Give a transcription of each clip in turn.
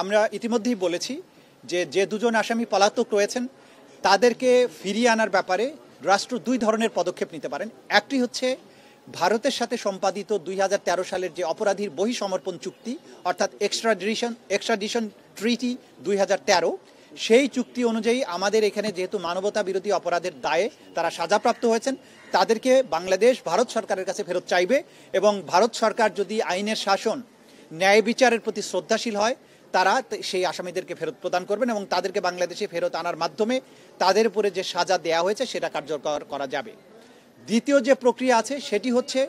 আমরা ইতিমধ্যেই বলেছি যে দুজন আসামি পলাতক রয়েছেন তাদেরকে ফিরিয়ে আনার ব্যাপারে রাষ্ট্র দুই ধরনের পদক্ষেপ নিতে পারেন। একটি হচ্ছে ভারতের সাথে সম্পাদিত 2013 সালের যে অপরাধীর বহিঃসমর্পণ চুক্তি অর্থাৎ এক্সট্রাডিশন ট্রিটি 2013, সেই চুক্তি অনুযায়ী আমাদের এখানে যেহেতু মানবতা বিরোধী অপরাধের দায়ে তারা সাজাপ্রাপ্ত হয়েছেন, তাদেরকে বাংলাদেশ ভারত সরকারের কাছে ফেরত চাইবে এবং ভারত সরকার যদি আইনের শাসন ন্যায় বিচারের প্রতি শ্রদ্ধাশীল হয় তারা সেই আসামিদেরকে ফেরত প্রদান করবেন এবং তাদেরকে বাংলাদেশে ফেরত আনার মাধ্যমে তাদের উপরে যে সাজা দেওয়া হয়েছে সেটা কার্যকর করা যাবে। দ্বিতীয় যে প্রক্রিয়া আছে সেটি হচ্ছে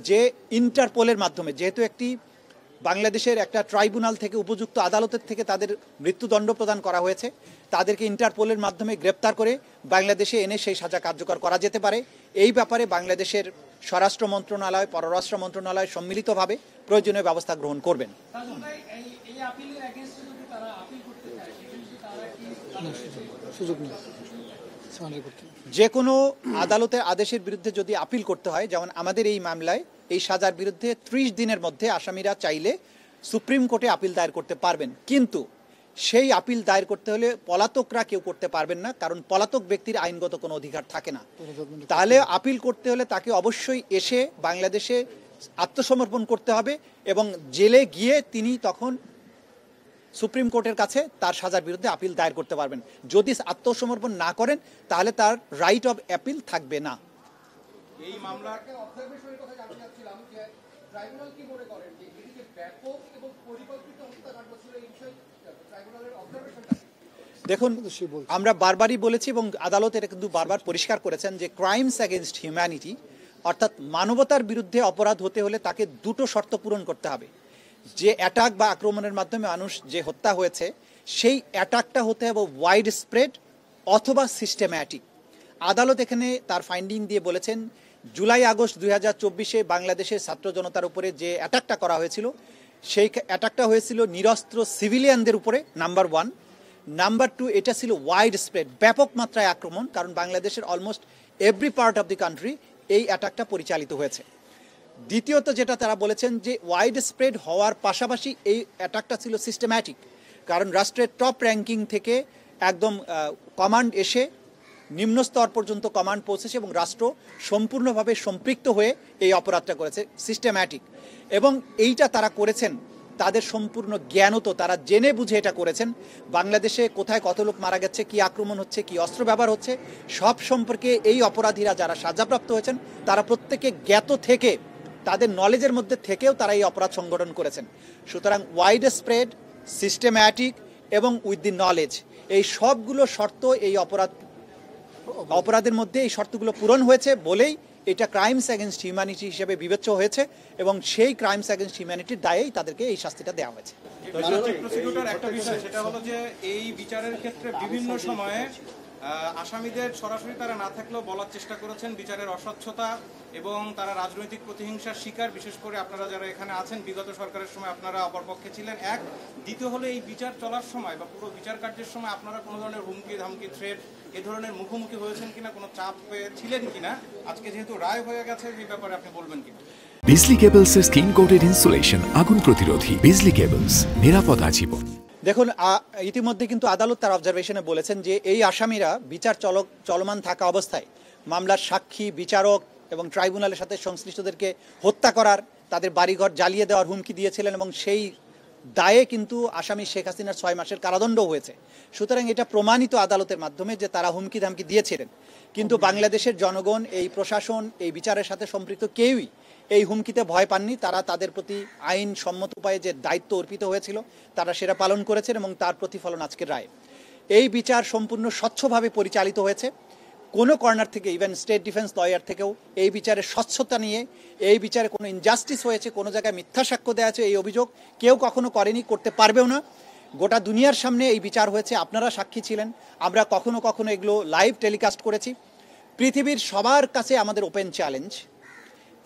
যে ইন্টারপোলের মাধ্যমে, যেহেতু একটি বাংলাদেশের একটা ট্রাইব্যুনাল থেকে উপযুক্ত আদালতের থেকে তাদের মৃত্যুদণ্ড প্রদান করা হয়েছে, তাদেরকে ইন্টারপোলের মাধ্যমে গ্রেপ্তার করে বাংলাদেশে এনে সেই সাজা কার্যকর করা যেতে পারে। এই ব্যাপারে বাংলাদেশের স্বরাষ্ট্র মন্ত্রণালয়, পররাষ্ট্র মন্ত্রণালয় সম্মিলিতভাবে প্রয়োজনীয় ব্যবস্থা গ্রহণ করবেন। যে কোনো আদালতের আদেশের বিরুদ্ধে যদি আপিল করতে হয়, যেমন আমাদের এই মামলায় এই সাজার বিরুদ্ধে 30 দিনের মধ্যে আসামিরা চাইলে সুপ্রিম কোর্টে আপিল দায়ের করতে পারবেন, কিন্তু সেই আপিল দায়ের করতে হলে পলাতকরা কেউ করতে পারবেন না, কারণ পলাতক ব্যক্তির আইনগত কোনো অধিকার থাকে না। তাহলে আপিল করতে হলে তাকে অবশ্যই এসে বাংলাদেশে আত্মসমর্পণ করতে হবে এবং জেলে গিয়ে তিনি তখন সুপ্রিম কোর্টের কাছে তার সাজার বিরুদ্ধে আপিল দায়ের করতে পারবেন। যদি আত্মসমর্পণ না করেন তাহলে তার রাইট অফ অ্যাপিল থাকবে না। এই মামলাকে অবজারভেশনের কথা জানতে চাচ্ছিলাম যে ট্রাইব্যুনাল কি মনে করেন যে এটি যে ব্যাপক এবং পরিকল্পিত হত্যাকাণ্ড ছিল, এই বিষয়ে ট্রাইব্যুনালের অবজারভেশনটা? দেখুন, আমরা বারবারই বলেছি এবং আদালত এটা কিন্তু বারবার পরিষ্কার করেছেন যে ক্রাইমস অ্যাগেনস্ট হিউম্যানিটি অর্থাৎ মানবতার বিরুদ্ধে অপরাধ হতে হলে তাকে দুটো শর্ত পূরণ করতে হবে। যে অ্যাটাক বা আক্রমণের মাধ্যমে মানুষ যে হত্যা হয়েছে সেই অ্যাটাকটা হতে হবে ওয়াইড স্প্রেড অথবা সিস্টেম্যাটিক। আদালত এখানে তার ফাইন্ডিং দিয়ে বলেছেন জুলাই আগস্ট 2024-এ বাংলাদেশের ছাত্র জনতার উপরে যে অ্যাটাকটা করা হয়েছিল সেই অ্যাটাকটা হয়েছিল নিরস্ত্র সিভিলিয়ানদের উপরে, নাম্বার 1। নাম্বার 2, এটা ছিল ওয়াইড স্প্রেড, ব্যাপক মাত্রায় আক্রমণ, কারণ বাংলাদেশের almost every part of the country এই অ্যাটাকটা পরিচালিত হয়েছে। দ্বিতীয়ত যেটা তারা বলেছেন যে ওয়াইড স্প্রেড হওয়ার পাশাপাশি এই অ্যাটাকটা ছিল সিস্টেম্যাটিক, কারণ রাষ্ট্রের টপ র্যাঙ্কিং থেকে একদম কমান্ড এসে নিম্ন স্তর পর্যন্ত কমান্ড পৌঁছেছে এবং রাষ্ট্র সম্পূর্ণভাবে সম্পৃক্ত হয়ে এই অপরাধটা করেছে, সিস্টেম্যাটিক। এবং এইটা তারা করেছেন তাদের সম্পূর্ণ জ্ঞানত, তারা জেনে বুঝে এটা করেছেন। বাংলাদেশে কোথায় কত লোক মারা গেছে, কি আক্রমণ হচ্ছে, কি অস্ত্র ব্যবহার হচ্ছে, সব সম্পর্কে এই অপরাধীরা যারা সাজাপ্রাপ্ত হয়েছেন তারা প্রত্যেকে জ্ঞাত থেকে, তাদের নলেজের মধ্যে থেকেও তারা এই অপরাধ সংগঠন করেছেন। সুতরাং ওয়াইড স্প্রেড, সিস্টেম্যাটিক এবং উইথ দি নলেজ, এই সবগুলো শর্ত এই অপরাধের মধ্যে এই শর্তগুলো পূরণ হয়েছে বলেই এটা ক্রাইমস অ্যাগেনস্ট হিউম্যানিটি হিসেবে বিবেচ্য হয়েছে এবং সেই ক্রাইমস অ্যাগেনস্ট হিউম্যানিটির দায়েই তাদেরকে এই শাস্তিটা দেওয়া হয়েছে। একটা বিষয় সেটা হলো যে এই বিচারের ক্ষেত্রে বিভিন্ন সময়ে আসামিদের সরাসরি তারা না থাকলেও বলার চেষ্টা করেছেন বিচারের অস্বচ্ছতা এবং তারা রাজনৈতিক প্রতিহিংসার শিকার, বিশেষ করে আপনারা যারা এখানে আছেন বিগত সরকারের সময় আপনারা অপরপক্ষে ছিলেন। এক, দ্বিতীয় হলো এই বিচার চলার সময় বা পুরো বিচার কার্যের সময় আপনারা কোনো ধরনের হুমকি ধামকি থ্রেট এ ধরনের মুখোমুখি হয়েছেন কিনা, কোনো চাপ ছিলেন কিনা? আজকে যেহেতু রায় হয়ে গেছে এই ব্যাপারে আপনি বলবেন কিনা? বিজলি কেবলস এর স্কিন কোটেড ইনসুলেশন আগুন প্রতিরোধী। বিজলি কেবলস, নিরাপদ আজীবন। দেখুন, ইতিমধ্যে কিন্তু আদালত তার অবজারভেশনে বলেছেন যে এই আসামিরা বিচার চলমান থাকা অবস্থায় মামলার সাক্ষী, বিচারক এবং ট্রাইব্যুনালের সাথে সংশ্লিষ্টদেরকে হত্যা করার, তাদের বাড়িঘর জ্বালিয়ে দেওয়ার হুমকি দিয়েছিলেন এবং সেই দায়ে কিন্তু আসামি শেখ হাসিনার 6 মাসের কারাদণ্ড হয়েছে। সুতরাং এটা প্রমাণিত আদালতের মাধ্যমে যে তারা হুমকি ধামকি দিয়েছিলেন, কিন্তু বাংলাদেশের জনগণ, এই প্রশাসন, এই বিচারের সাথে সম্পৃক্ত কেউই এই হুমকিতে ভয় পাননি। তারা তাদের প্রতি আইন সম্মত উপায়ে যে দায়িত্ব অর্পিত হয়েছিল তারা সেটা পালন করেছেন এবং তার প্রতিফলন আজকের রায়। এই বিচার সম্পূর্ণ স্বচ্ছভাবে পরিচালিত হয়েছে। কোনো কর্নার থেকে, ইভেন স্টেট ডিফেন্স লয়ার থেকেও এই বিচারের স্বচ্ছতা নিয়ে, এই বিচারে কোনো ইনজাস্টিস হয়েছে, কোনো জায়গায় মিথ্যা সাক্ষ্য দেওয়া আছে, এই অভিযোগ কেউ কখনো করেনি, করতে পারবেও না। গোটা দুনিয়ার সামনে এই বিচার হয়েছে, আপনারা সাক্ষী ছিলেন, আমরা কখনো কখনো এগুলো লাইভ টেলিকাস্ট করেছি। পৃথিবীর সবার কাছে আমাদের ওপেন চ্যালেঞ্জ,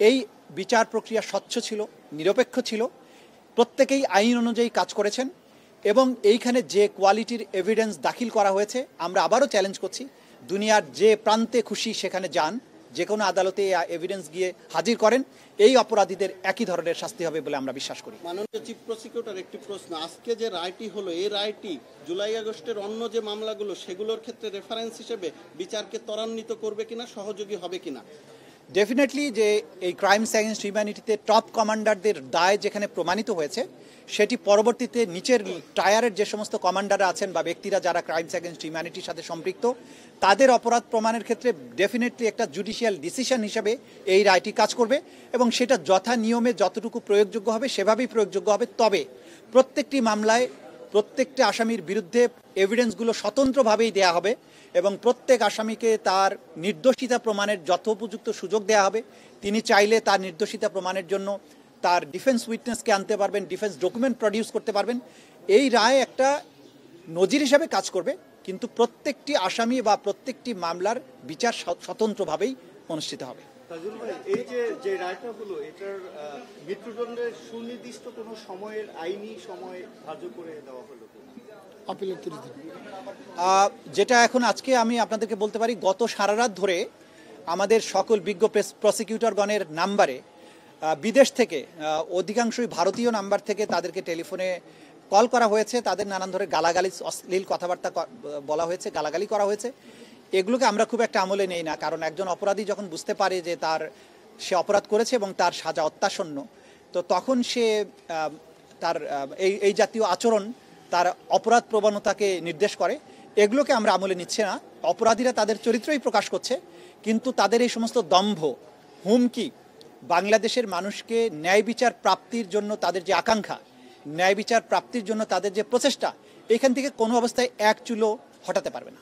এই বিচার প্রক্রিয়া স্বচ্ছ ছিল, নিরপেক্ষ ছিল, প্রত্যেকেই আইন অনুযায়ী কাজ করেছেন এবং এইখানে যে কোয়ালিটির এভিডেন্স দাখিল করা হয়েছে, আমরা আবারও চ্যালেঞ্জ করছি, দুনিয়ার যে প্রান্তে খুশি সেখানে যান, যে কোনো আদালতে এভিডেন্স গিয়ে হাজির করেন, এই অপরাধীদের একই ধরনের শাস্তি হবে বলে আমরা বিশ্বাস করি। মাননীয় চিফ প্রসিকিউটর, একটি প্রশ্ন, আজকে যে রায়টি হলো এই রায়টি জুলাই আগস্টের অন্য যে মামলাগুলো সেগুলোর ক্ষেত্রে রেফারেন্স হিসেবে বিচারকে ত্বরান্বিত করবে কিনা, সহযোগী হবে কিনা? ডেফিনেটলি যে এই ক্রাইমস এগেনস্ট হিউম্যানিটিতে টপ কমান্ডারদের দায় যেখানে প্রমাণিত হয়েছে, সেটি পরবর্তীতে নিচের টায়ারের যে সমস্ত কমান্ডাররা আছেন বা ব্যক্তিরা যারা ক্রাইমস এগেনস্ট হিউম্যানিটির সাথে সম্পৃক্ত, তাদের অপরাধ প্রমাণের ক্ষেত্রে ডেফিনেটলি একটা জুডিশিয়াল ডিসিশন হিসেবে এই রায়টি কাজ করবে এবং সেটা যথা নিয়মে যতটুকু প্রয়োগযোগ্য হবে সেভাবেই প্রয়োগযোগ্য হবে। তবে প্রত্যেকটি মামলায় প্রত্যেকটি আসামির বিরুদ্ধে এভিডেন্সগুলো স্বতন্ত্রভাবেই দেয়া হবে এবং প্রত্যেক আসামিকে তার নির্দোষিতা প্রমাণের যথোপযুক্ত সুযোগ দেওয়া হবে। তিনি চাইলে তার নির্দোষিতা প্রমাণের জন্য তার ডিফেন্স উইটনেসকে আনতে পারবেন, ডিফেন্স ডকুমেন্ট প্রডিউস করতে পারবেন। এই রায় একটা নজির হিসাবে কাজ করবে, কিন্তু প্রত্যেকটি আসামি বা প্রত্যেকটি মামলার বিচার স্বতন্ত্রভাবেই অনুষ্ঠিত হবে। তাজুল ভাই, এই যে রায়টা হলো, এটার মৃত্যুদণ্ডের সুনির্দিষ্ট কোনো সময়ের আইনি সময় ধার্য করে দেওয়া হলো? যেটা এখন আজকে আমি আপনাদেরকে বলতে পারি, গত সারা রাত ধরে আমাদের সকল বিজ্ঞ প্রসিকিউটরগণের নাম্বারে বিদেশ থেকে অধিকাংশই ভারতীয় নাম্বার থেকে তাদেরকে টেলিফোনে কল করা হয়েছে, তাদের নানান ধরে গালাগালি অশ্লীল কথাবার্তা বলা হয়েছে, গালাগালি করা হয়েছে। এগুলোকে আমরা খুব একটা আমলে নেই না, কারণ একজন অপরাধী যখন বুঝতে পারে যে সে অপরাধ করেছে এবং তার সাজা অত্যাসন্ন, তো তখন সে তার এই জাতীয় আচরণ তার অপরাধ প্রবণতাকে নির্দেশ করে। এগুলোকে আমরা আমলে নিচ্ছে না। অপরাধীরা তাদের চরিত্রই প্রকাশ করছে, কিন্তু তাদের এই সমস্ত দম্ভ, হুমকি, বাংলাদেশের মানুষকে ন্যায় বিচার প্রাপ্তির জন্য তাদের যে আকাঙ্ক্ষা, ন্যায় বিচার প্রাপ্তির জন্য তাদের যে প্রচেষ্টা, এখান থেকে কোনো অবস্থায় এক চুলো হটাতে পারবে না।